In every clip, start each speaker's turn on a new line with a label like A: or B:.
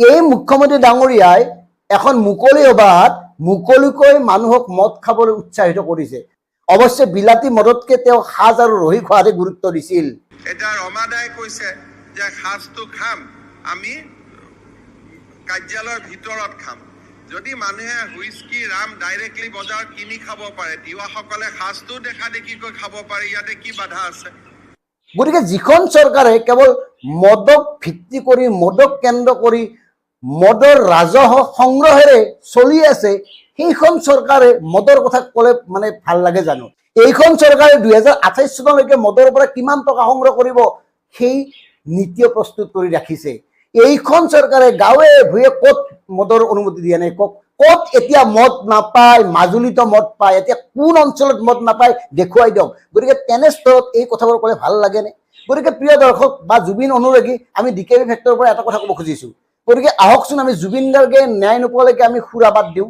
A: এই মুখ্যমন্ত্ৰী ডাঙৰীয়াই এখন মুকলি সভাত মুকলিকৈ মানুহক মদ খাবলৈ উৎসাহিত কৰিছে। অৱশ্যে বিলাতী মদতকে তেওঁ সাজ আৰু ৰহি খোৱাতে গুৰুত্ব দিছিল।
B: এটা ৰমাদাই কৈছে যে সাজটো খাম আমি কাৰ্যালয়ৰ ভিতৰত খাম। যদি মানুহে হুইস্কি ৰাম ডাইৰেক্টলি বজাৰ কিনি খাব পাৰে, তিৱাসকলে সাজটো দেখা দেখিকৈ খাব পাৰে, ইয়াতে কি বাধা আছে?
A: গতিকে যিখন চৰকাৰে কেৱল মদক ভিত্তি কৰি মদক কেন্দ্ৰ কৰি মদৰ ৰাজহ সংগ্ৰহেৰে চলি আছে, সেইখন চৰকাৰে মদৰ কথা ক'লে মানে ভাল লাগে জানো? এইখন চৰকাৰে 2028 চনলৈকে মদৰ পৰা কিমান টকা সংগ্ৰহ কৰিব সেই নীতিও প্ৰস্তুত কৰি ৰাখিছে। এইখন চৰকাৰে গাঁৱে ভূঞে ক'ত মদৰ অনুমতি দিয়া নাই? ক'ত এতিয়া মদ নাপায়? মাজুলীতো মদ পায়, এতিয়া কোন অঞ্চলত মদ নাপায় দেখুৱাই দিয়ক। গতিকে তেনেস্থলত এই কথাবোৰ ক'লে ভাল লাগেনে? গতিকে প্ৰিয় দৰ্শক বা জুবিন অনুৰাগী, আমি DKB ফেক্টৰৰ পৰা এটা কথা ক'ব খুজিছোঁ। গতিকে আহকচোন আমি জুবিন গাৰ্গে ন্যায় নোপোৱালৈকে আমি সুৰা বাদ দিওঁ,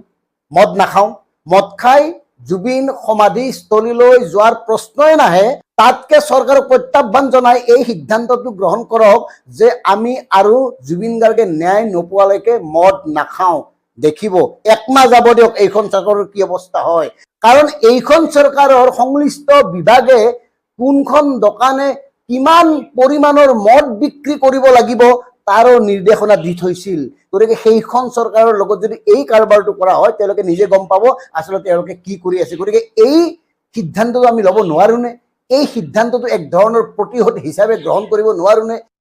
A: মদ নাখাওঁ। মদ খাই জুবিন সমাধিস্থলীলৈ যোৱাৰ প্ৰশ্নই নাহে। তাতকে চৰকাৰক প্ৰত্যাহ্বান জনাই এই সিদ্ধান্তটো গ্ৰহণ কৰক যে আমি আৰু জুবিন গাৰ্গে ন্যায় নোপোৱালৈকে মদ নাখাওঁ। দেখিব একমাহ যাব দিয়ক এইখন চৰকাৰৰ কি অৱস্থা হয়। কাৰণ এইখন চৰকাৰৰ সংশ্লিষ্ট বিভাগে কোনখন দোকানে কিমান পৰিমাণৰ মদ বিক্ৰী কৰিব লাগিব তাৰো নিৰ্দেশনা দি থৈছিল। গতিকে সেইখন চৰকাৰৰ লগত যদি এই কাৰবাৰটো কৰা হয়, তেওঁলোকে নিজে গম পাব আচলতে তেওঁলোকে কি কৰি আছে। গতিকে এই সিদ্ধান্তটো আমি ল'ব নোৱাৰোনে? এই সিদ্ধান্তটো এক ধৰণৰ প্ৰতিশোধ হিচাপে গ্ৰহণ কৰিব নোৱাৰোনে?